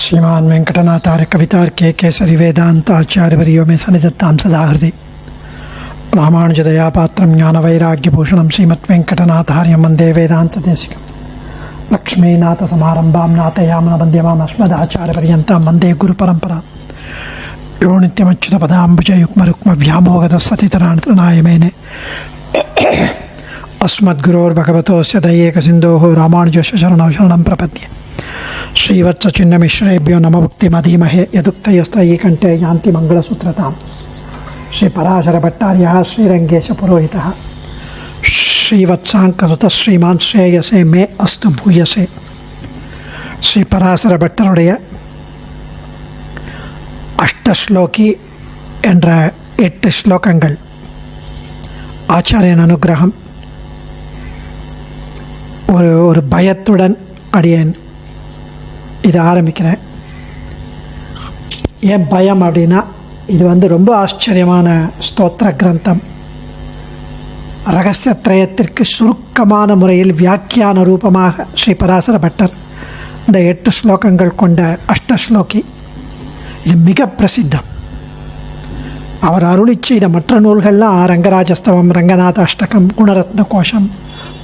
श्रीमान वेंकटनाथार्य कवितार्के केसरी वेदांत आचार्यवर्यो में सन्निधत्तां सदा हृदि रामानुजदया पात्रं ज्ञानवैराग्यभूषणं श्रीमद्वेंकटनाथार्यं वन्दे वेदान्तदेशिकं लक्ष्मीनाथसमारम्भां नाथयामनवन्द्यमाम् अस्मदाचार्यपर्यन्तां वन्दे गुरुपरम्परां यो नित्यमच्युतपदाम्बुजयुग्मरुक्मव्यामोगतस्सतितराणतृणाय मेने अस्मद्गुरोर्भगवतोऽस्य दयैकसिन्धोः रामानुजस्य शरणौ शरणं प्रपद्ये श्रीवत्सचिन्नमिश्रेभ्यो नमः भुक्तिमधीमहे यदुक्तयस्त्रयीकण्ठे यान्ति मङ्गलसूत्रतां श्रीपराशरभट्टार्यः श्रीरङ्गेशपुरोहितः श्रीवत्साङ्कसुतः श्रीमान् श्रेयसे मे अस्तु भूयसे. ஸ்ரீபராசரபட்டருடைய அஷ்டஸ்லோகி என்ற 8 ஸ்லோகங்கள் ஆச்சாரியன் அனுகிரகம். ஒரு பயத்துடன் அடியேன் இதை ஆரம்பிக்கிறேன். ஏன் பயம் அப்படின்னா, இது ரொம்ப ஆச்சரியமான ஸ்தோத்திர கிரந்தம். ரகசியத்ரயத்திற்கு சுருக்கமான முறையில் வியாக்கியான ரூபமாக ஸ்ரீ பராசர பட்டர் இந்த 8 ஸ்லோகங்கள் கொண்ட அஷ்டஸ்லோகி இது மிக பிரசித்தம். அவர் அருளி செய்த மற்ற நூல்கள்லாம் ரங்கராஜஸ்தவம், ரங்கநாத அஷ்டகம், குணரத்ன கோஷம்,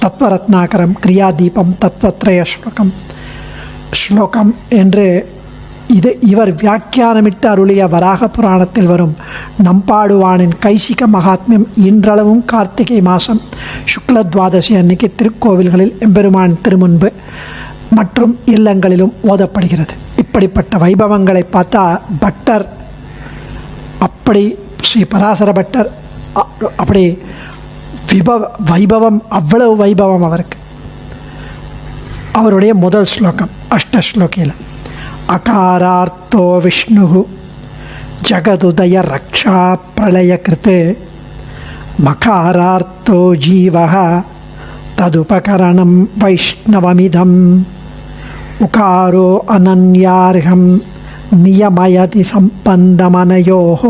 தத்வரத்னாகரம், கிரியாதீபம், தத்வத்ரய ஸ்லோகம் என்று இவர் வியாக்கியானமிட்டு அருளிய வராக புராணத்தில் வரும் நம்பாடுவானின் கைசிக மகாத்மியம் இன்றளவும் கார்த்திகை மாதம் சுக்லத்வாதசி அன்னைக்கு திருக்கோவில்களில் எம்பெருமான் திருமுன்பு மற்றும் இல்லங்களிலும் ஓதப்படுகிறது. இப்படிப்பட்ட வைபவங்களை பார்த்தா பட்டர் அப்படி ஸ்ரீ பராசர பட்டர் அப்படி வைபவம், அவ்வளவு வைபவம் அவருக்கு. அவருடைய முதல் ஸ்லோகம் அஷ்டஸ்லோகியில் அகாரார்த்தோ விஷ்ணு ஜகதுதய ரக்ஷா பிரளய கிருத் மகாரார்த்தோ ஜீவः ததுபகரணம் வைஷ்ணவமிதம் உகாரோ அனன்யார்ஹம் நியமயதி சம்பந்தமனயோः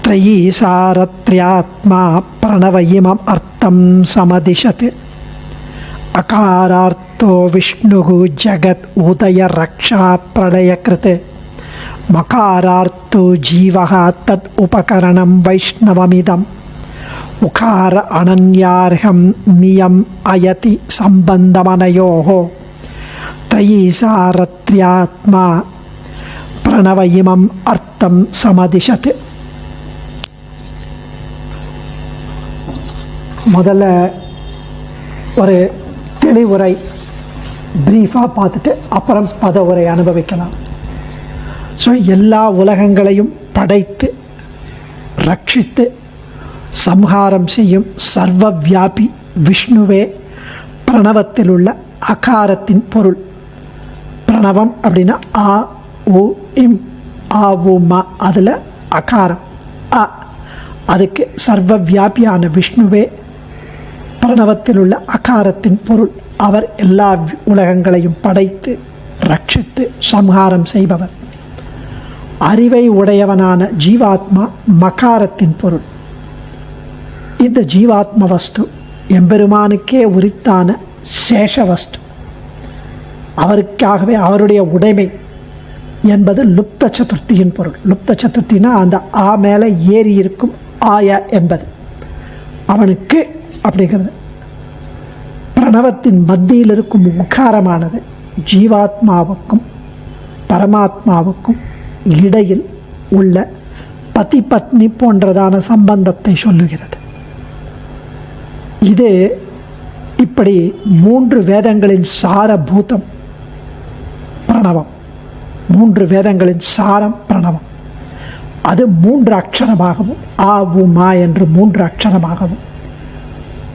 த்ரயீ சாரத்ர்யாத்மா பிரணவ இமம் அர்த்தம் சமதிஷத். அகாரார்த்தோ விஷ்ணு ஜகத் உதய ரக்ஷா பிரளய கிருத் மகாரார்த்தோ ஜீவः தத் உபகரணம் வைஷ்ணவமிதம் உகார அனன்யார்ஹம் நியம் அயதி சம்பந்தமனயோः த்ரயீ சாரத்ர்யாத்மா பிரணவ இமம் அர்த்தம் சமதிஷத். முதல்ல ஒரு தெளிவுரை பிரீஃபாக பார்த்துட்டு அப்புறம் பத உரை அனுபவிக்கலாம். ஸோ எல்லா உலகங்களையும் படைத்து ரட்சித்து சம்ஹாரம் செய்யும் சர்வ வியாபி விஷ்ணுவே பிரணவத்தில் உள்ள அகாரத்தின் பொருள். பிரணவம் அப்படின்னா ஆ உ இம், ஆ உ ம, அதில் அகாரம் அ, அதுக்கு சர்வ வியாபியான விஷ்ணுவே பிரணவத்தில் உள்ள அகாரத்தின் பொருள். அவர் எல்லா உலகங்களையும் படைத்து ரட்சித்து சம்ஹாரம் செய்பவர். அறிவை உடையவனான ஜீவாத்மா மகாரத்தின் பொருள். இந்த ஜீவாத்ம வஸ்து எம்பெருமானுக்கே உரித்தான சேஷ வஸ்து. அவருக்காகவே அவருடைய உடைமை என்பது லுப்த சதுர்த்தியின் பொருள். லுப்த சதுர்த்தினா அந்த ஆ மேலே ஏறி இருக்கும் ஆய என்பது அவனுக்கு அப்படிங்கிறது. பிரணவத்தின் மத்தியில் இருக்கும் உகாரமானது ஜீவாத்மாவுக்கும் பரமாத்மாவுக்கும் இடையில் உள்ள பதி பத்னி போன்றதான சம்பந்தத்தை சொல்லுகிறது. இது இப்படி 3 வேதங்களின் சாரபூதம் பிரணவம். 3 வேதங்களின் சாரம் பிரணவம். அது 3 அக்ஷரமாகவும் ஆ உ மா என்று 3 அக்ஷரமாகவும்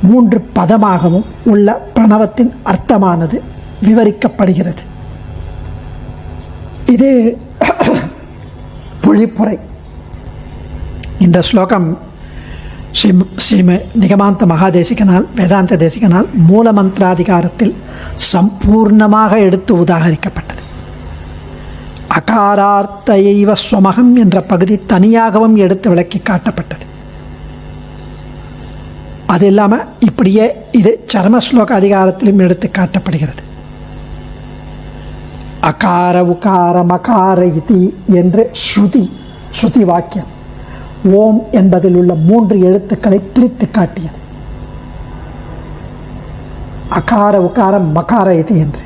3 பதமாகவும் உள்ள பிரணவத்தின் அர்த்தமானது விவரிக்கப்படுகிறது. இது பொழிப்புரை. இந்த ஸ்லோகம் ஸ்ரீம நிகமாந்த மகாதேசிகனால் வேதாந்த தேசிகனால் மூலமந்திராதிகாரத்தில் சம்பூர்ணமாக எடுத்து உதாகரிக்கப்பட்டது. அகாரார்த்தைவ ஸ்வமகம் என்ற பகுதி தனியாகவும் எடுத்து விளக்கி காட்டப்பட்டது. அது இல்லாமல் இப்படியே இது சர்மஸ்லோக அதிகாரத்திலும் எடுத்து காட்டப்படுகிறது. அகார உகார மகார இதி என்று ஸ்ருதி வாக்கியம் ஓம் என்பதில் உள்ள 3 எழுத்துக்களை பிரித்து காட்டியது. அகார உகாரம் மகார இதி என்று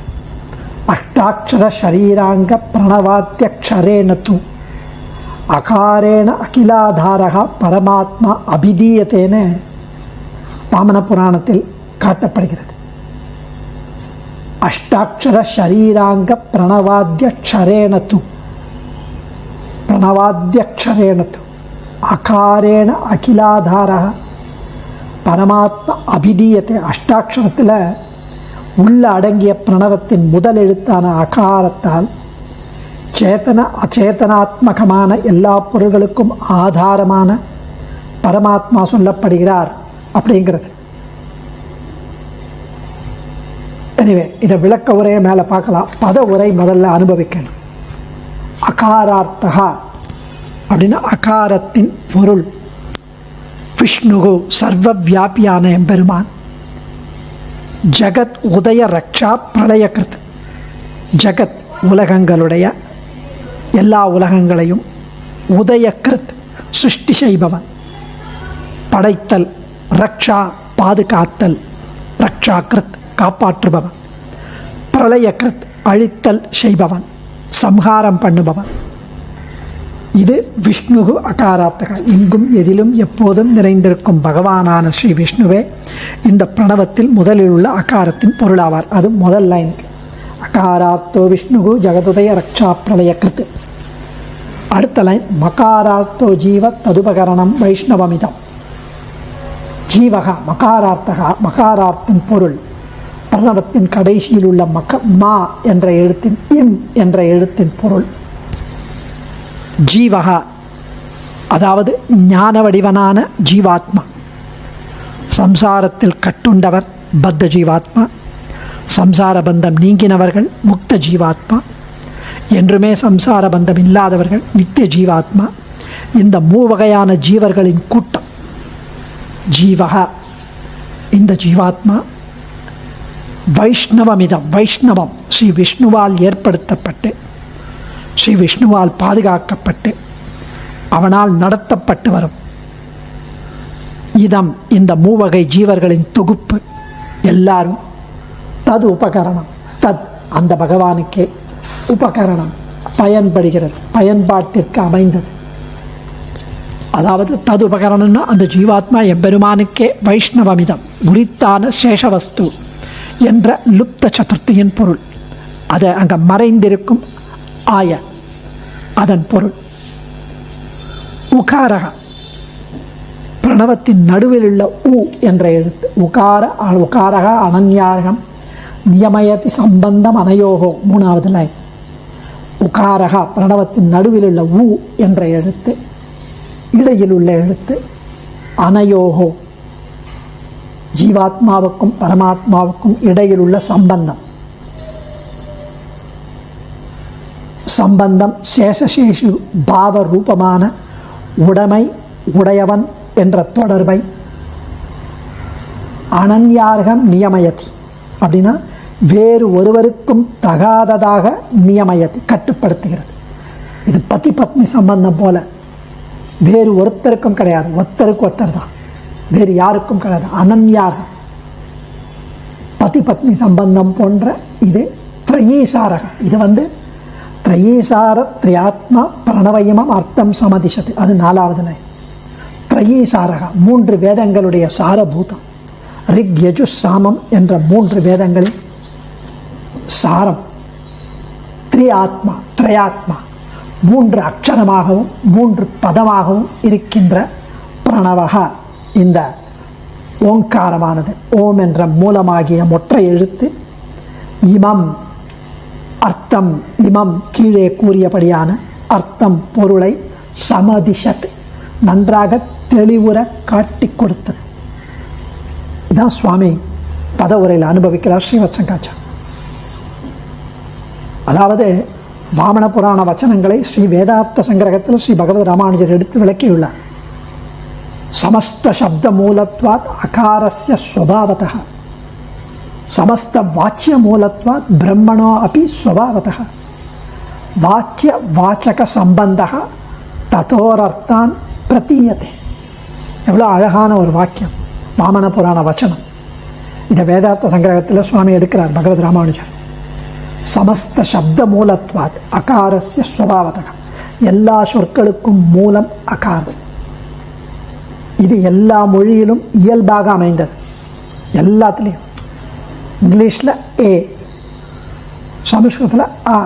அஷ்டாட்சர ஷரீராங்க பிரணவாத்தியக்ஷரேண து அகாரேண அகிலாதாரக பரமாத்மா அபிதீயத்தேன வாமன புராணத்தில் காட்டப்படுகிறது. அஷ்டாட்சர ஷரீராங்க பிரணவாத்தியக்ஷரேண து அகாரேண அகிலாதாரக பரமாத்மா அபிதீயத்தை. அஷ்டாட்சரத்தில் உள்ள அடங்கிய பிரணவத்தின் முதல் எழுத்தான அகாரத்தால் சேத்தன அச்சேதனாத்மகமான எல்லா பொருள்களுக்கும் ஆதாரமான பரமாத்மா சொல்லப்படுகிறார் அப்படிங்கிறது. எனிவே இதை விளக்க உரையை மேலே பார்க்கலாம். பத உரை முதல்ல அனுபவிக்கணும். அகாரார்த்தகா அப்படின்னா அகாரத்தின் பொருள். விஷ்ணுகு சர்வ வியாபியான எம்பெருமான். ஜகத் உதய ரக்ஷா பிரளயகிருத். ஜகத் உலகங்களுடைய எல்லா உலகங்களையும் உதயகிருத் சிருஷ்டி செய்பவன். படைத்தல், ரக்ஷா பாதுகாத்தல், ரக்ஷாகிருத் காப்பாற்றுபவன், பிரளயகிருத் அழித்தல் செய்பவன், சம்ஹாரம் பண்ணுபவன். இது விஷ்ணுகு அகாரார்த்தகா. இங்கும் எதிலும் எப்போதும் நிறைந்திருக்கும் பகவானான ஸ்ரீ விஷ்ணுவே இந்த பிரணவத்தில் முதலில் உள்ள அகாரத்தின் பொருளாவார். அது முதல் லைன். அகாரார்த்தோ விஷ்ணுகு ஜகதுதய ரக்ஷா பிரளயகிருத். அடுத்த லைன் மகாரார்த்தோ ஜீவ ததுபகரணம் வைஷ்ணவமிதம். ஜீவகா மகாரார்த்தகா. மகாரார்த்தின் பொருள் பிரணவத்தின் கடைசியில் உள்ள மா என்ற எழுத்தின் இம் என்ற எழுத்தின் பொருள் ஜீவகா, அதாவது ஞான வடிவனான ஜீவாத்மா. சம்சாரத்தில் கட்டுண்டவர் பத்த ஜீவாத்மா, சம்சார பந்தம் நீங்கினவர்கள் முக்த ஜீவாத்மா, என்றுமே சம்சார பந்தம் இல்லாதவர்கள் நித்திய ஜீவாத்மா. இந்த மூவகையான ஜீவர்களின் கூட்டம் ஜீவகா. இந்த ஜீவாத்மா வைஷ்ணவமிதம், வைஷ்ணவம் ஸ்ரீ விஷ்ணுவால் ஏற்படுத்தப்பட்டு ஸ்ரீ விஷ்ணுவால் பாதுகாக்கப்பட்டு அவனால் நடத்தப்பட்டு வரும் இதம் இந்த மூவகை ஜீவர்களின் தொகுப்பு. எல்லாரும் தது உபகரணம். தத் அந்த பகவானுக்கே, உபகரணம் பயன்படுகிறது, பயன்பாட்டிற்கு அமைந்தது. அதாவது தது உபகரணம்னா அந்த ஜீவாத்மா எம்பெருமானுக்கே வைஷ்ணவமிதம் உரித்தான சேஷவஸ்து என்ற லுப்த சதுர்த்தியின் பொருள். அது அங்கே மறைந்திருக்கும் ஆய அதன் பொருள். உகாரக பிரணவத்தின் நடுவில் உள்ள உ என்ற எழுத்து. உகாரக அனன்யார்கம் நியமயதி சம்பந்தம் அனயோகோ. 3வது லைன். உகாரக பிரணவத்தின் நடுவில் உள்ள உ என்ற எழுத்து, இடையில் உள்ள எழுத்து அனயோகோ. ஜீவாத்மாவுக்கும் பரமாத்மாவுக்கும் இடையில் உள்ள சம்பந்தம் சேஷசேஷு பாவ ரூபமான உடைமை, உடையவன் என்ற தொடர்பை அனன்யார்கம் நியமயதி அப்படின்னா வேறு ஒருவருக்கும் தகாததாக நியமயதி கட்டுப்படுத்துகிறது. இது பதி பத்னி சம்பந்தம் போல வேறு ஒருத்தருக்கும் கிடையாது, ஒருத்தருக்கு ஒருத்தர் தான், வேறு யாருக்கும் கிடையாது. அனன்யார்கம் பதி பத்னி சம்பந்தம் போன்ற இது திரையீசாரகம். இது திரையீசார திரியாத்மா பிரணவயமம் அர்த்தம் சமதிஷத்து. அது 4வது லைன். திரையீசாரக 3 வேதங்களுடைய சாரபூதம். ரிக் யஜு சாமம் என்ற 3 வேதங்களின் சாரம். திரியாத்மா, திரையாத்மா 3 அக்ஷரமாகவும் 3 பதமாகவும் இருக்கின்ற பிரணவக இந்த ஓங்காரமானது. ஓம் என்ற மூலமாகிய ஒற்றை எழுத்து. இமம் அர்த்தம், இமம் கீழே கூறியபடியான அர்த்தம் பொருளை சமதிஷத் நன்றாக தெளிவுற காட்டி கொடுத்தது. இதுதான் சுவாமி பத உரையில் அனுபவிக்கிறார் ஸ்ரீவத்சங்காச்சார். அதாவது வாமன புராண வச்சனங்களை ஸ்ரீ வேதார்த்த சங்கிரகத்தில் ஸ்ரீ பகவத் ராமானுஜர் எடுத்து விளக்கியுள்ளார். சமஸ்த சப்த மூலத்வாத் அகாரஸ்ய ஸ்வபாவதः, சமஸ்த வாச்சிய மூலத்வாத் பிரம்மணோ அபி ஸ்வபாவதः. வாச்சிய வாச்சக சம்பந்தா ததோரர்த்தான் பிரதீயத்தை. எவ்வளோ அழகான ஒரு வாக்கியம், வாமன புராண வச்சனம். இதை வேதார்த்த சங்கிரகத்தில் சுவாமி எடுக்கிறார் பகவத் ராமானுஜர். சமஸ்த சப்த மூலத்வாத் அகாரஸ்ய ஸ்வபாவதகம். எல்லா சொற்களுக்கும் மூலம் அகாரம். இது எல்லா மொழியிலும் இயல்பாக அமைந்தது. எல்லாத்துலேயும் இங்கிலீஷில் ஏ, சமஸ்கிருதத்தில் ஆ,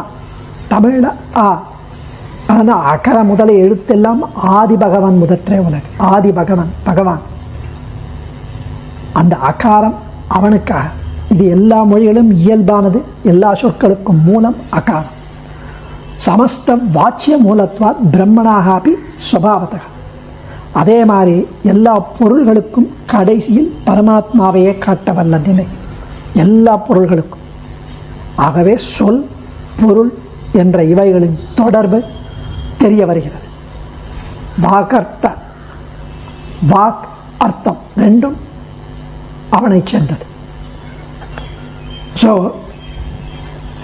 தமிழில் ஆ. ஆனால் அகர முதல எழுத்தெல்லாம் ஆதி பகவான் முதற்றே உலகு. ஆதி பகவான் பகவான், அந்த அகாரம் அவனுக்காக. இது எல்லா மொழிகளும் இயல்பானது, எல்லா சொற்களுக்கும் மூலம் அகாரம். சமஸ்த வாச்சிய மூலத்வாத் பிரம்மணாகாபி ஸ்வபாவதக. அதே மாதிரி எல்லா பொருள்களுக்கும் கடைசியில் பரமாத்மாவையே காட்டவல்ல நிலை, எல்லா பொருள்களுக்கும். ஆகவே சொல் பொருள் என்ற இவைகளின் தொடர்பு தெரிய வருகிறது. வாகர்த்த, வாக் அர்த்தம் ரெண்டும் அவனை சேர்ந்தது. ஸோ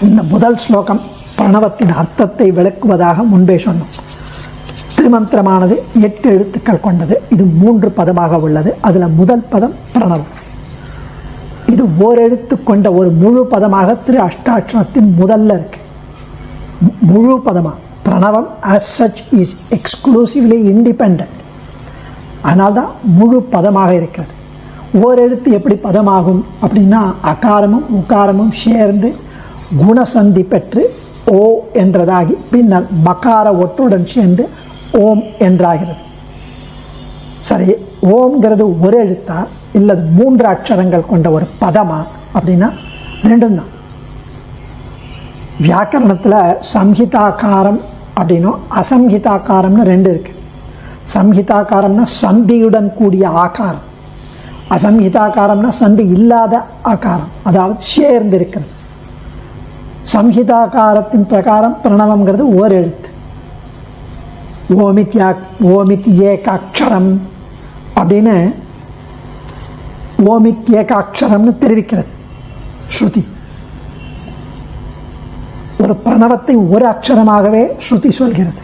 இந்த முதல் ஸ்லோகம் பிரணவத்தின் அர்த்தத்தை விளக்குவதாக முன்பே சொன்னோம். திருமந்திரமானது 8 எழுத்துக்கள் கொண்டது. இது 3 பதமாக உள்ளது. அதில் முதல் பதம் பிரணவம். இது ஓரெழுத்து கொண்ட ஒரு முழு பதமாக திரு அஷ்டாட்சரத்தின் முதல்ல இருக்கு. முழு பதமாக பிரணவம் as such is exclusively independent. அதனால்தான் முழு பதமாக இருக்கிறது. ஓரெழுத்து எப்படி பதமாகும் அப்படின்னா, அகாரமும் உகாரமும் சேர்ந்து குணசந்தி பெற்று ஓ என்றதாகி பின்னர் மகார ஒட்டுடன் சேர்ந்து ஓம் என்றாகிறது. சரி, ஓம்ங்கிறது ஒரு எழுத்தா இல்லை 3 அக்ஷரங்கள் கொண்ட ஒரு பதமா அப்படின்னா ரெண்டும் தான். வியாக்கரணத்தில் சம்ஹிதாக்காரம் அப்படின்னும் அசம்ஹிதாக்காரம்னு 2 இருக்கு. சம்ஹிதாக்காரம்னா சந்தியுடன் கூடிய ஆகாரம், அசம்ஹிதாக்காரம்னா சந்தி இல்லாத ஆகாரம், அதாவது சேர்ந்து இருக்கிறது. சம்ஹிதாக்காரத்தின் பிரகாரம் பிரணவம்ங்கிறது ஓர் எழுத்து. ஓமித் ஏகாட்சரம் அப்படின்னு ஓமித் ஏகாட்சரம்னு தெரிவிக்கிறது ஸ்ருதி. ஒரு பிரணவத்தை ஒரு அக்ஷரமாகவே ஸ்ருதி சொல்கிறது.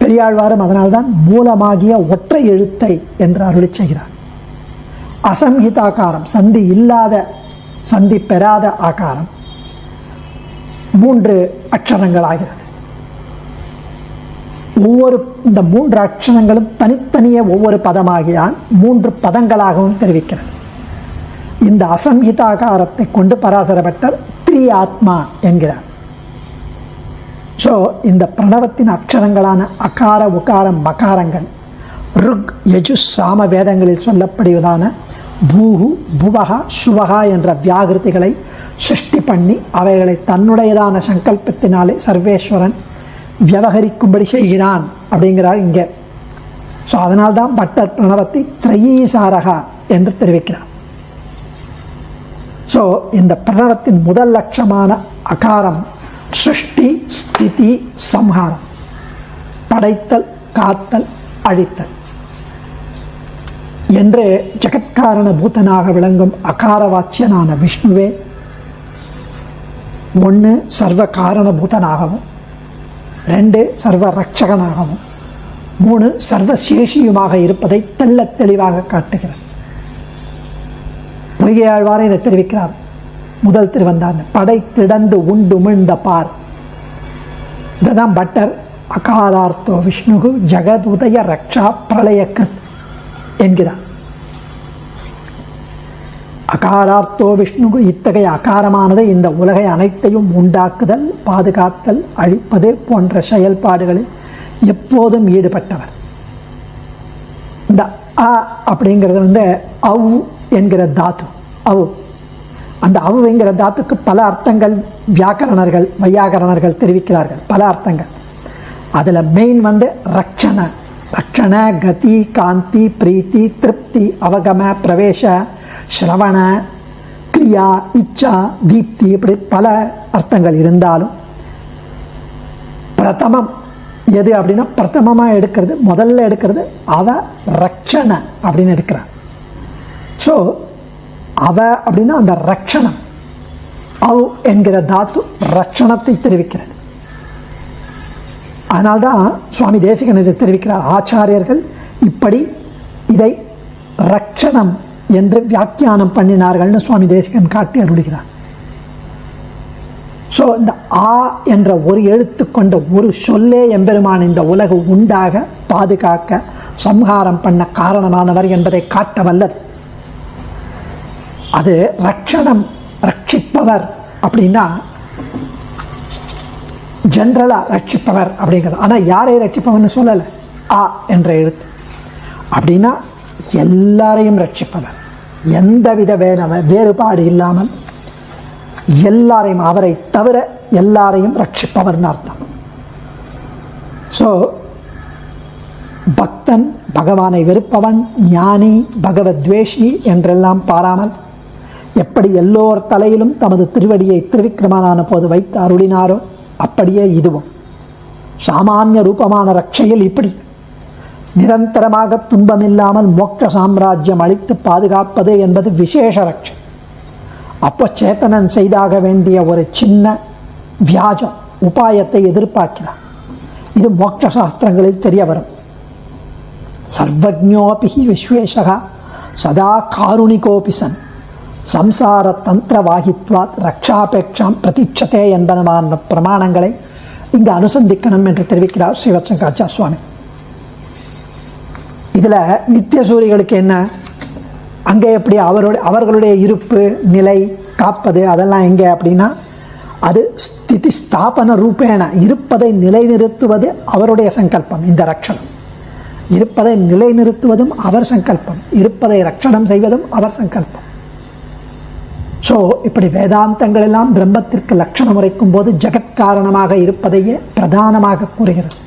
பெரியாழ்வாரும் அதனால்தான் மூலமாகிய ஒற்றை எழுத்தை என்று அருளி செய்கிறார். அசம்ஹிதாக்காரம் சந்தி இல்லாத, சந்தி பெறாத ஆகாரம் 3 அக்ஷரங்கள் ஆகிறது. ஒவ்வொரு இந்த 3 அக்ஷரங்களும் தனித்தனியே ஒவ்வொரு பதமாகியால் 3 பதங்களாகவும் தெரிவிக்கிறது. இந்த அசம்ஹிதாகாரத்தை கொண்டு பராசர பட்டர் த்ரீ ஆத்மா என்கிறார். ஸோ இந்த பிரணவத்தின் அக்ஷரங்களான அகார உகாரம் மகாரங்கள் ருக் யஜு சாம வேதங்களில் சொல்லப்படுவதான பூஹு புவகா சுவகா என்ற வியாகிருதிகளை சிருஷ்டி பண்ணி அவைகளை தன்னுடையதான சங்கல்பத்தினாலே சர்வேஸ்வரன் வியவகரிக்கும்படி செய்கிறான் அப்படிங்கிறார் இங்கே. ஸோ அதனால்தான் பட்டர் பிரணவத்தை திரையீசாரகா என்று தெரிவிக்கிறார். ஸோ இந்த பிரணவத்தின் முதல் லட்சமான அகாரம் சிருஷ்டி ஸ்திதி சம்ஹாரம், படைத்தல் காத்தல் அழித்தல் என்று ஜெகத்காரண பூதனாக விளங்கும் அகாரவாச்சியனான விஷ்ணுவே 1 சர்வ காரணபூதனாகவும் 2 சர்வ ரட்சகனாகவும் 3 சர்வசேஷியுமாக இருப்பதை தெல்ல தெளிவாக காட்டுகிறது. பொய்கையாழ்வாரை இதை தெரிவிக்கிறார். முதல் திருவந்தார் படைத்திடந்து உண்டு உமிழ்ந்த பார். இதுதான் பட்டர் அகாரார்த்தோ விஷ்ணுகு ஜகத் உதய ரக்ஷா பிரளய கிருத் என்கிறார். அகாரார்த்தோ விஷ்ணுகு இத்தகைய அகாரமானது இந்த உலகை அனைத்தையும் உண்டாக்குதல், பாதுகாத்தல், அழிப்பது போன்ற செயல்பாடுகளில் எப்போதும் ஈடுபட்டவர். இந்த அ அப்படிங்கிறது அவ் என்கிற தாத்து. அவ், அந்த அவ் என்கிற தாத்துக்கு பல அர்த்தங்கள் வியாக்கரணர்கள் வையாகரணர்கள் தெரிவிக்கிறார்கள், பல அர்த்தங்கள். அதில் மெயின் ரக்ஷண, ரக்ஷண, கதி, காந்தி, பிரீத்தி, திருப்தி, அவகம, பிரவேச, ஸ்ரவண, கிரியா, இச்சா, தீப்தி, இப்படி பல அர்த்தங்கள் இருந்தாலும் பிரதமம் எது அப்படின்னா, பிரதமமாக எடுக்கிறது, முதல்ல எடுக்கிறது அவ ரக்ஷண அப்படின்னு எடுக்கிறார். ஸோ அவ அப்படின்னா அந்த ரக்ஷணம், அவ் என்கிற தாத்து ரக்ஷணத்தை தெரிவிக்கிறது. அதனால்தான் சுவாமி தேசிகன் இதை தெரிவிக்கிறார். ஆச்சாரியர்கள் இப்படி இதை ரக்ஷணம் என்று வியாக்கியானம் பண்ணினார்கள்னு சுவாமி தேசிகன் காட்டி அருளுகிறார். ஸோ இந்த ஆ என்ற ஒரு எழுத்து கொண்ட ஒரு சொல்லே எம்பெருமான் இந்த உலகு உண்டாக பாதுகாக்க சம்ஹாரம் பண்ண காரணமானவர் என்பதை காட்ட வல்லது. அது ரக்ஷணம், ரட்சிப்பவர் அப்படின்னா ஜென்ரலாக ரட்சிப்பவர் அப்படிங்கிறது. ஆனால் யாரை ரட்சிப்பவர்னு சொல்லலை, ஆ என்ற எழுத்து அப்படின்னா எல்லாரையும் ரட்சிப்பவர், எந்தவித வேறுபாடு இல்லாமல் எல்லாரையும், அவரை தவிர எல்லாரையும் ரட்சிப்பவர்னு அர்த்தம். ஸோ பக்தன் பகவானை வெறுப்பவன், ஞானி பகவத்வேஷி என்றெல்லாம் பாராமல் எப்படி எல்லோர் தலையிலும் தமது திருவடியை திருவிக்கிரமனான போது வைத்து அருளினாரோ அப்படியே இதுவும் சாமானிய ரூபமான ரட்சையில் இப்படி நிரந்தரமாக துன்பமில்லாமல் மோட்ச சாம்ராஜ்யம் அளித்து பாதுகாப்பது என்பது விசேஷ ரட்சை. அப்போ சேத்தனன் செய்தாக வேண்டிய ஒரு சின்ன வியாஜம் உபாயத்தை எதிர்பார்க்கிறார். இது மோட்ச சாஸ்திரங்களில் தெரிய வரும். சர்வஜோபி விஸ்வேஷகா சதா காருணிகோபி சன் சம்சார தந்திர வாகித்வாத் ரக்ஷாபேட்சாம் பிரதீட்சத்தே என்பதமான பிரமாணங்களை இங்கு அனுசந்திக்கணும் என்று தெரிவிக்கிறார் ஸ்ரீவத்சங்காச்சார்ய சுவாமி. இதில் நித்திய சூரிகளுக்கு என்ன, அங்கே எப்படி அவர்களுடைய இருப்பு நிலை காப்பது அதெல்லாம் எங்கே அப்படின்னா, அது ஸ்திதி ஸ்தாபன ரூபேண இருப்பதை நிலைநிறுத்துவது அவருடைய சங்கல்பம். இந்த ரட்சணம் இருப்பதை நிலைநிறுத்துவதும் அவர் சங்கல்பம், இருப்பதை ரட்சணம் செய்வதும் அவர் சங்கல்பம். ஸோ இப்படி வேதாந்தங்கள் எல்லாம் பிரம்மத்திற்கு லட்சணம் உரைக்கும் போது ஜெகத்காரணமாக இருப்பதையே பிரதானமாக கூறுகிறது.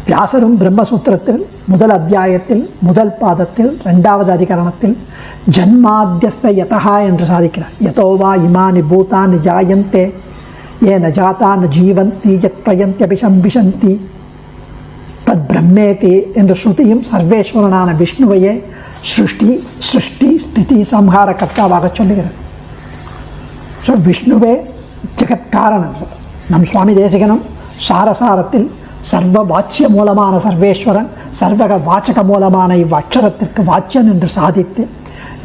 வியாசரும் பிரம்மசூத்திரத்தில் முதல் அத்தியாயத்தில் முதல் பாதத்தில் 2வது அதிகரணத்தில் ஜன்மாத்யஸ்ய யதஹா என்று சாதிக்கிறார். யதோவா இமானி பூதானி ஜாயந்தே ஏ ந ஜாதா ந ஜீவந்தி யத் பிரயந்த்யபிசம்பிஷந்தி தத் பிரம்மேதி என்ற ஸ்ருதியும் சர்வேஸ்வரனான விஷ்ணுவையே சிருஷ்டி ஸ்திதி சம்ஹார கர்த்தாவாக சொல்லுகிறது. ஸோ விஷ்ணுவே ஜெகத்காரணம். நம் சுவாமி தேசிகனும் சாரசாரத்தில் சர்வ வாச்சிய மூலமான சர்வேஸ்வரன், சர்வக வாச்சக மூலமான இவ்வட்சரத்திற்கு வாச்சியன் என்று சாதித்து,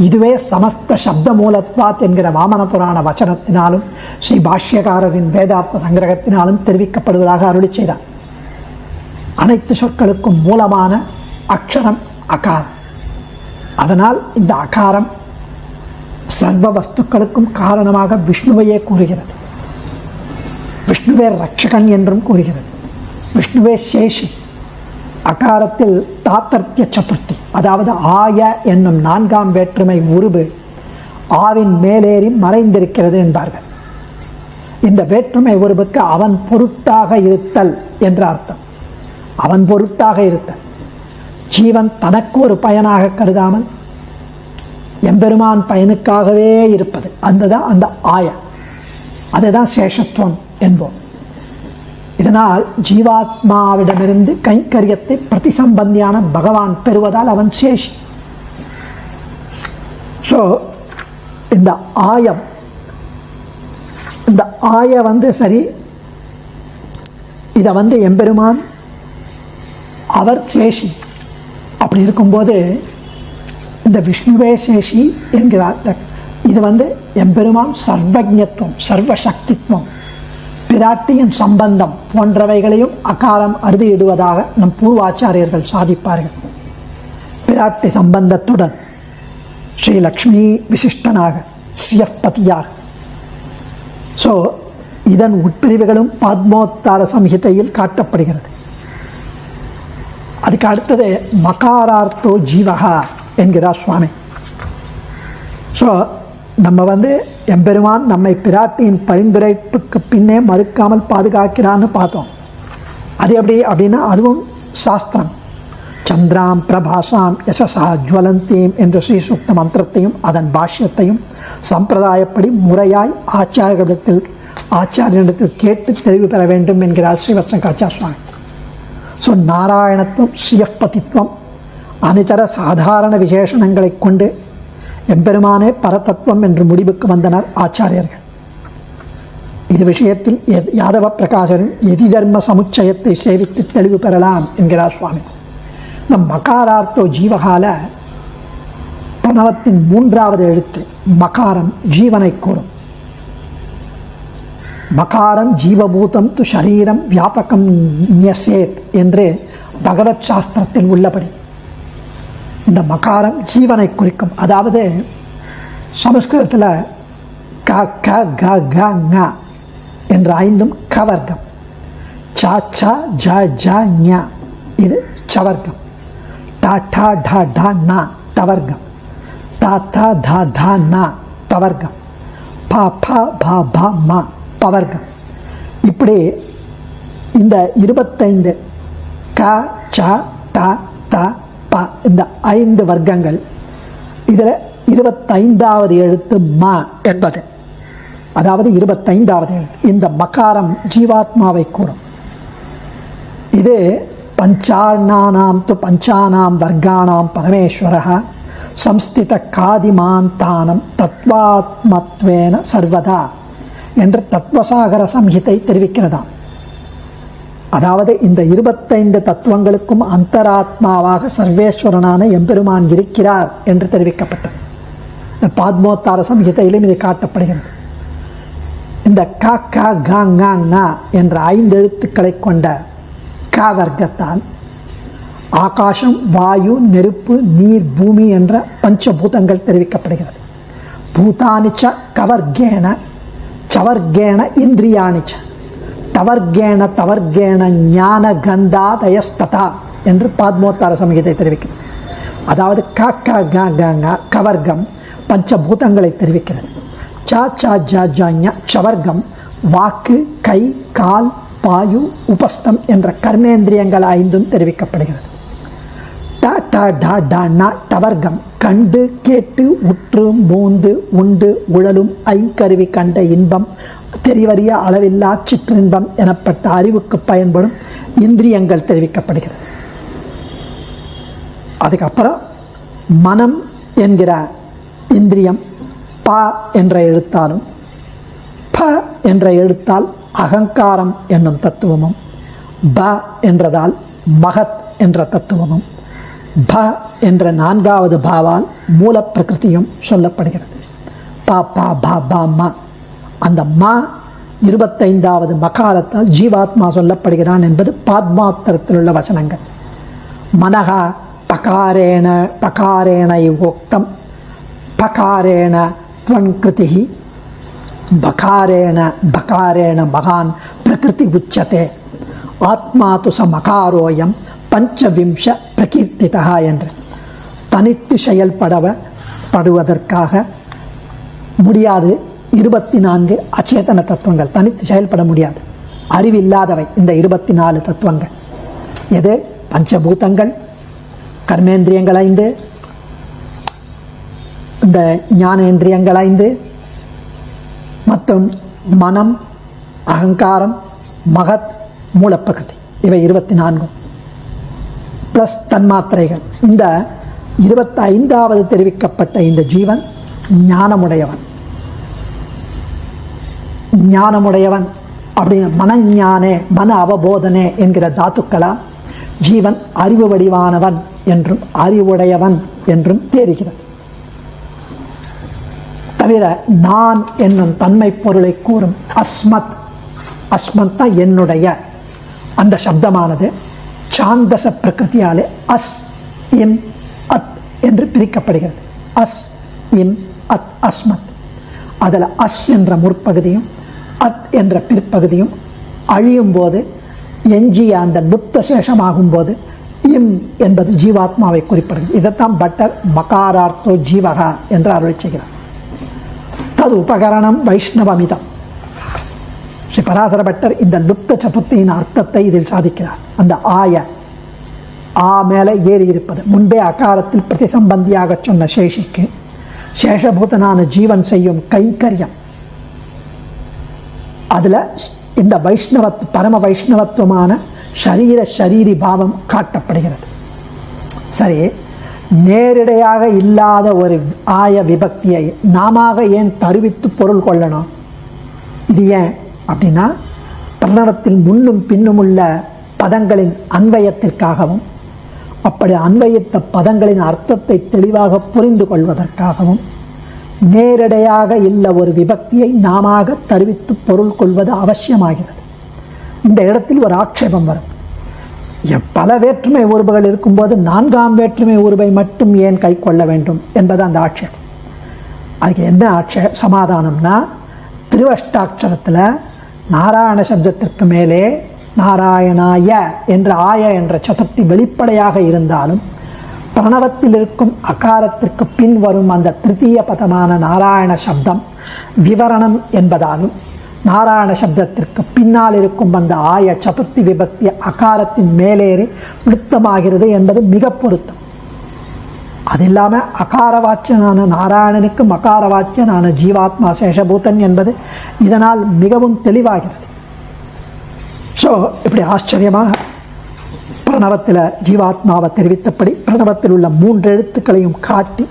இதுவே சமஸ்த சப்த மூலத்வாத் என்கிற வாமன புராண வச்சனத்தினாலும் ஸ்ரீ பாஷ்யகாரரின் வேதார்த்த சங்கிரகத்தினாலும் தெரிவிக்கப்படுவதாக அருளி செய்தார். அனைத்து சொற்களுக்கும் மூலமான அக்ஷரம் அகாரம். அதனால் இந்த அகாரம் சர்வ வஸ்துக்களுக்கும் காரணமாக விஷ்ணுவையே கூறுகிறது. விஷ்ணுவே ரட்சகன் என்றும் கூறுகிறது. விஷ்ணுவே சேஷி. அகாரத்தில் தாத்தர்த்திய சதுர்த்தி, அதாவது ஆய என்னும் 4ஆம் வேற்றுமை உருவு ஆவின் மேலேறி மறைந்திருக்கிறது என்பார்கள். இந்த வேற்றுமை உருவுக்கு அவன் பொருட்டாக இருத்தல் என்ற அர்த்தம். அவன் பொருட்டாக இருத்தல், ஜீவன் தனக்கு ஒரு பயனாக கருதாமல் எம்பெருமான் பயனுக்காகவே இருப்பது, அந்த ஆய, அதுதான் சேஷத்துவம் என்போம். இதனால் ஜீவாத்மாவிடமிருந்து கைங்கரியத்தை பிரதிசம்பந்தியான பகவான் பெறுவதால் அவன் சேஷி. ஸோ இந்த ஆயம், இந்த ஆய சரி, இதை எம்பெருமான் அவர் சேஷி. அப்படி இருக்கும்போது இந்த விஷ்ணுவே சேஷி என்கிறார். இது எம்பெருமான் சர்வஜத்துவம், சர்வசக்தித்வம், பிராட்டியின் சம்பந்தம் போன்றவைகளையும் அகாரம் அறுதியிடுவதாக நம் பூர்வாச்சாரியர்கள் சாதிப்பார்கள். பிராட்டி சம்பந்தத்துடன் ஸ்ரீ லக்ஷ்மி விசிஷ்டனாக, ஸ்ரீயப்பதியாக. ஸோ இதன் உட்பிரிவுகளும் பத்மோத்தார சம்ஹிதையில் காட்டப்படுகிறது. அதுக்கு அடுத்தது மகாரார்த்தோ ஜீவகா என்கிறார் சுவாமி. ஸோ நம்ம எம்பெருமான் நம்மை பிராட்டியின் பரிந்துரைப்புக்கு பின்னே மறுக்காமல் பாதுகாக்கிறான்னு பார்த்தோம். அது எப்படி அப்படின்னா, அதுவும் சாஸ்திரம். சந்திராம் பிரபாசாம் யசசா ஜுவலந்தீம் என்ற ஸ்ரீசூக்த மந்திரத்தையும் அதன் பாஷ்யத்தையும் சம்பிரதாயப்படி முறையாய் ஆச்சாரியனிடத்தில் கேட்டு தெளிவு பெற வேண்டும் என்கிறார் ஸ்ரீவத்சங்காச்சார்ய சுவாமி. ஸோ நாராயணத்துவம், ஸ்ரீயப்பதித்வம், அனிதர சாதாரண விசேஷணங்களை கொண்டு எம்பெருமானே பரதத்துவம் என்று முடிவுக்கு வந்தனர் ஆச்சாரியர்கள். இது விஷயத்தில் யாதவ பிரகாசரின் எதி தர்ம சமுச்சயத்தை சேவித்து தெளிவு பெறலாம் என்கிறார் சுவாமி. இந்த மகாரார்த்தோ ஜீவகால பிரணவத்தின் 3வது எழுத்து மகாரம் ஜீவனை கூறும். மகாரம் ஜீவபூதம் து ஷரீரம் வியாபகம் ஞசேத் என்று பகவத் சாஸ்திரத்தில் உள்ளபடி இந்த மகாரம் ஜீவனை குறிக்கும். அதாவது சமஸ்கிருதத்தில் க க க க ங என்ற 5ம் கவர்க்கம். ச ச ஜ ஜ ஞ இது சவர்க்கம். ட ட ட ட ந தவர்க்கம். த த த த ந தவர்க்கம். ப ப ப ப ம பவர்க்கம். இப்படி இந்த 25 க ச த த ப இந்த 5 வர்க்கங்கள். இதில் 25வது எழுத்து ம என்பது, அதாவது 25வது எழுத்து இந்த மகாரம் ஜீவாத்மாவை கூறும். இது பஞ்சார்ணானாம் து பஞ்சானாம் வர்க்கானாம் பரமேஸ்வரः சம்ஸ்தித காதிமாந்தானம் தத்வாத்மத்வேன சர்வதா என்று தத்வசாகர சம்ஹிதை தெரிவிக்கிறதாம். அதாவது இந்த 25 தத்துவங்களுக்கும் அந்தராத்மாவாக சர்வேஸ்வரனான எம்பெருமான் இருக்கிறார் என்று தெரிவிக்கப்பட்டது. இந்த பாத்மோத்தார சம்ஹிதையிலும் இது காட்டப்படுகிறது. இந்த க க க ங ங என்ற 5 எழுத்துக்களை கொண்ட க வர்க்கத்தால் ஆகாசம், வாயு, நெருப்பு, நீர், பூமி என்ற பஞ்சபூதங்கள் தெரிவிக்கப்படுகிறது. பூதானிச்ச கவர்கேண சவர்கேண இந்திரியாணிச்ச தவர்கேண தவர்கேண ஞான கந்தாதயஸ்ததா என்று பாத்மோத்தார சம்ஹிதை தெரிவிக்கிறது. அதாவது க க க க ங கவர்க்கம் பஞ்சபூதங்களை தெரிவிக்கிறது. ச ச ஜ ஜ ஞ சவர்க்கம் வாக்கு, கை, கால், பாயு, உபஸ்தம் என்ற கர்மேந்திரியங்கள் 5ம் தெரிவிக்கப்படுகிறது. ட ட ட ட ந டவர்க்கம் கண்டு, கேட்டு, உற்று, மூந்து, உண்டு, உழலும் ஐங்கருவி கண்ட இன்பம், தெரிவறிய அளவில்லா சிற்றின்பம் எனப்பட்ட அறிவுக்கு பயன்படும் இந்திரியங்கள் தெரிவிக்கப்படுகிறது. அதுக்கப்புறம் மனம் என்கிற இந்திரியம் ப என்ற எழுத்தாலும் ப என்ற எழுத்தால் அகங்காரம் என்னும் தத்துவமும், ப என்றதால் மகத் என்ற தத்துவமும், ப என்ற 4வது பாவால் மூல பிரகிருதியும் சொல்லப்படுகிறது. ப ப ப ப ம அந்த ம 25வது மகாரத்தால் ஜீவாத்மா சொல்லப்படுகிறான் என்பது பாத்மாத்திரத்தில் உள்ள வசனங்கள். மனகா பகாரேண பகாரேண யுக்தம் பகாரேண த்வன்கிருதிஹி பகாரேண பகாரேண மகான் பிரகிருதி உச்சதே ஆத்மா து ச மகாரோயம் பஞ்சவிம்ச பிரகீர்த்திதா என்று தனித்து செயல்படுவதற்காக முடியாது. 24 அச்சேதன தத்துவங்கள் தனித்து செயல்பட முடியாது, அறிவில்லாதவை இந்த 24 தத்துவங்கள். எது? பஞ்சபூதங்கள், கர்மேந்திரியங்கள் 5, இந்த ஞானேந்திரியங்கள் 5 மற்றும் மனம், அகங்காரம், மகத், மூலப்பிரகிருதி இவை 24 ப்ளஸ் தன்மாத்திரைகள். இந்த 25வது தெரிவிக்கப்பட்ட இந்த ஜீவன் ஞானமுடையவன். ஞானமுடையவன் அப்படின்னு மனஞானே மன அவபோதனே என்கிற தாத்துக்களா ஜீவன் அறிவு வடிவானவன் என்றும் அறிவுடையவன் என்றும் தெரிகிறது. தவிர நான் என்னும் தன்மை பொருளை கூறும் அஸ்மத், அஸ்மத் தான் என்னுடைய அந்த சப்தமானது சாந்தச பிரகிருதியாலே அஸ் இம் அத் என்று பிரிக்கப்படுகிறது. அஸ் இம் அத் அஸ்மத். அதில் அஸ் என்ற முற்பகுதியும் அத் என்ற பிற்பகுதியும் அழியும் போது எஞ்சிய அந்த லுப்த சேஷமாகும் போது இம் என்பது ஜீவாத்மாவை குறிப்பிடுகிறது. இதைத்தான் பட்டர் மகாரார்த்தோ ஜீவகா என்று அருள் செய்கிறார். தது உபகரணம் வைஷ்ணவமிதம். ஸ்ரீ பராசர பட்டர் இந்த லுப்த சதுர்த்தியின் அர்த்தத்தை இதில் சாதிக்கிறார். அந்த ஆய ஆ மேலே ஏறி இருப்பது முன்பே அகாரத்தில் பிரதிசம்பந்தியாக சொன்ன சேஷிக்கு சேஷபூதனான ஜீவன் செய்யும் கைங்கரியம், அதில் இந்த பரம வைஷ்ணவத்துவமான ஷரீரி பாவம் காட்டப்படுகிறது. சரி, நேரிடையாக இல்லாத ஒரு ஆய விபக்தியை நாம ஏன் தருவித்து பொருள் கொள்ளணும்? இது ஏன் அப்படின்னா பிரணவத்தில் முன்னும் பின்னும் உள்ள பதங்களின் அன்வயத்திற்காகவும், அப்படி அன்வயித்த பதங்களின் அர்த்தத்தை தெளிவாக புரிந்து கொள்வதற்காகவும் நேரடியாக இல்ல ஒரு விபக்தியை நாம தருவித்து பொருள் கொள்வது அவசியமாகிறது. இந்த இடத்தில் ஒரு ஆட்சேபம் வரும். பல வேற்றுமை உருபுகள் இருக்கும்போது 4ஆம் வேற்றுமை உருபை மட்டும் ஏன் கை கொள்ள வேண்டும் என்பது அந்த ஆட்சேபம். அதுக்கு என்ன சமாதானம்னா, திருவஷ்டாட்சரத்தில் நாராயண சப்தத்திற்கு மேலே நாராயணாய என்ற ஆய என்ற சதுர்த்தி வெளிப்படையாக இருந்தாலும் பிரணவத்தில் இருக்கும் அகாரத்திற்கு பின் வரும் அந்த திருத்தீய பதமான நாராயண சப்தம் விவரணம் என்பதாலும் நாராயண சப்தத்திற்கு பின்னால் இருக்கும் அந்த ஆய சதுர்த்தி விபக்தி அகாரத்தின் மேலேறி விருத்தமாகிறது என்பது மிக பொருத்தம். அது இல்லாமல் அகாரவாச்சியனான நாராயணனுக்கு மகாரவாச்சியனான ஜீவாத்மா சேஷபூதன் என்பது இதனால் மிகவும் தெளிவாகிறது. ஸோ இப்படி ஆச்சரியமாக பிரணவத்தில் ஜீவாத்மாவை தெரிவித்தபடி பிரணவத்தில் உள்ள 3 எழுத்துக்களையும் காட்டி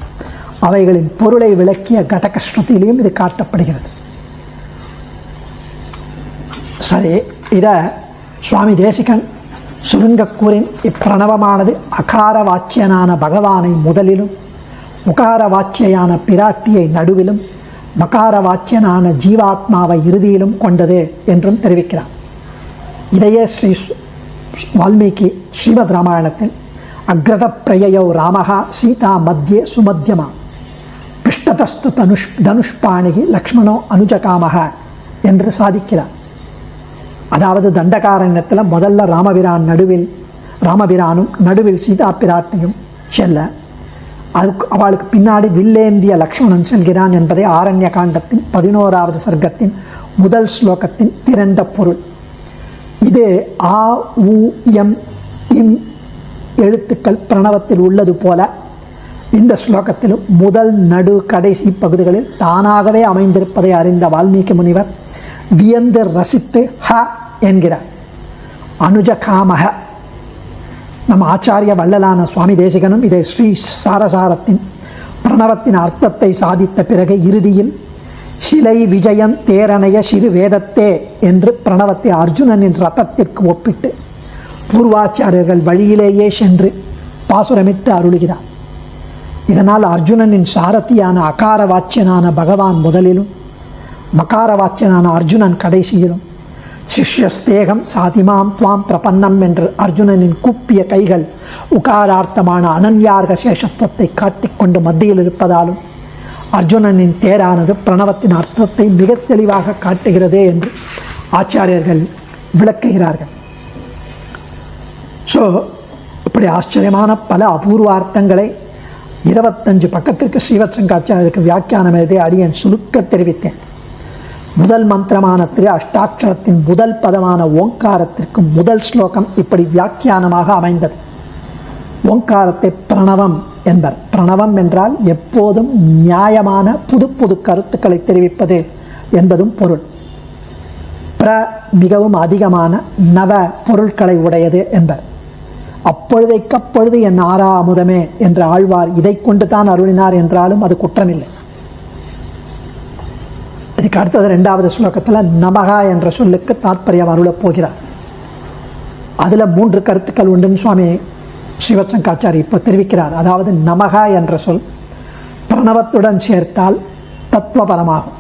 அவைகளின் பொருளை விளக்கிய கடக ஸ்ருதியிலையும் இது காட்டப்படுகிறது. சரி, இதை சுவாமி தேசிகன் சுருங்கக்கூறின் இப்பிரணவமானது அகார வாச்சியனான பகவானை முதலிலும், உகார வாச்சியான பிராட்டியை நடுவிலும், மகார வாச்சியனான ஜீவாத்மாவை இறுதியிலும் கொண்டது என்றும் தெரிவிக்கிறார். இதையே ஸ்ரீ வால்மீகி ஸ்ரீமத் ராமாயணத்தில் அக்ரத பிரயயோ ராமஹா சீதா மத்தியே சுமத்தியமா பிஷ்டதஸ்து தனுஷ்பாணிகி லக்ஷ்மணோ அனுஜகாமக என்று சாதிக்கிறார். அதாவது தண்டகாரண்யத்தில் முதல்ல ராமபிரானும் நடுவில் சீதா பிராட்டியும் செல்ல, அவளுக்கு பின்னாடி வில்லேந்திய லக்ஷ்மணன் செல்கிறான் என்பதை ஆரண்ய காண்டத்தின் 11வது சர்க்கத்தின் முதல் ஸ்லோகத்தின் திரண்ட பொருள். இது ஆ உ எம் இம் எழுத்துக்கள் பிரணவத்தில் உள்ளது போல இந்த ஸ்லோகத்திலும் முதல் நடு கடைசி பகுதிகளில் தானாகவே அமைந்திருப்பதை அறிந்த வால்மீகி முனிவர் வியந்து ரசித்து ஹ என்கிறார். அனுஜகாமக. நம் ஆச்சாரிய வள்ளலான சுவாமி தேசிகனும் இதை ஸ்ரீ சாரசாரத்தின் பிரணவத்தின் அர்த்தத்தை சாதித்த பிறகு இறுதியில் சிலை விஜயன் தேரணைய சிறு வேதத்தே என்று பிரணவத்தை அர்ஜுனனின் ரத்தத்திற்கு ஒப்பிட்டு பூர்வாச்சாரியர்கள் வழியிலேயே சென்று பாசுரமிட்டு அருளுகிறார். இதனால் அர்ஜுனனின் சாரதியான அகார வாச்சியனான பகவான் முதலிலும், மகார வாச்சியனான அர்ஜுனன் கடைசியிலும், சிஷ்யஸ்தேகம் சாதிமாம் துவாம் பிரபன்னம் என்று அர்ஜுனனின் கூப்பிய கைகள் உகாரார்த்தமான அனன்யார்க சேஷத்துவத்தை காட்டிக்கொண்டு மத்தியில் இருப்பதாலும் அர்ஜுனனின் தேரானது பிரணவத்தின் அர்த்தத்தை மிக தெளிவாக காட்டுகிறது என்று ஆச்சாரியர்கள் விளக்குகிறார்கள். ஸோ இப்படி ஆச்சரியமான பல அபூர்வார்த்தங்களை 25 பக்கத்திற்கு ஸ்ரீவத்சங்காச்சாரியருக்கு வியாக்கியானம் எழுதி அடியேன் சுருக்க தெரிவித்தேன். முதல் மந்திரமான திரு அஷ்டாட்சரத்தின் முதல் பதமான ஓங்காரத்திற்கு முதல் ஸ்லோகம் இப்படி வியாக்கியானமாக அமைந்தது. ஓங்காரத்தை பிரணவம் என்பர். பிரணவம் என்றால் எப்போதும் நியாயமான புது புது கருத்துக்களை தெரிவிப்பது என்பதும் பொருள். மிகவும் அதிகமான நவ பொருட்களை உடையது என்பர். அப்பொழுதைக்கப்பொழுது என் ஆறா அமுதமே என்ற ஆழ்வார் இதை கொண்டு தான் அருளினார் என்றாலும் அது குற்றமில்லை. இதுக்கு அடுத்தது 2வது ஸ்லோகத்தில் நமகா என்ற சொல்லுக்கு தாத்பரியம் அருளப் போகிறார். அதில் 3 கருத்துக்கள் உண்டுன்னு சுவாமி ஸ்ரீவத்சங்காச்சாரி இப்போ தெரிவிக்கிறார். அதாவது நமகா என்ற சொல் பிரணவத்துடன் சேர்த்தால் தத்துவபரமாகும்,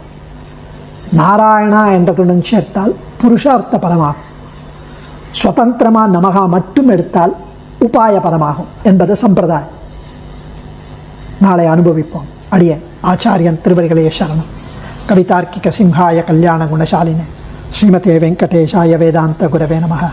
நாராயணா என்றதுடன் சேர்த்தால் புருஷார்த்த பரமாகும், சுதந்திரமாக நமகா மட்டும் எடுத்தால் உபாயபரமாகும் என்பது சம்பிரதாயம். நாளை அனுபவிப்போம். அடியேன் ஆச்சாரியன் திருவடிகளே சரணம். கவிதார்க்கிக சிம்ஹாய கல்யாண குணசாலினே ஸ்ரீமதே வெங்கடேஷாய வேதாந்த குரவே நமஹ.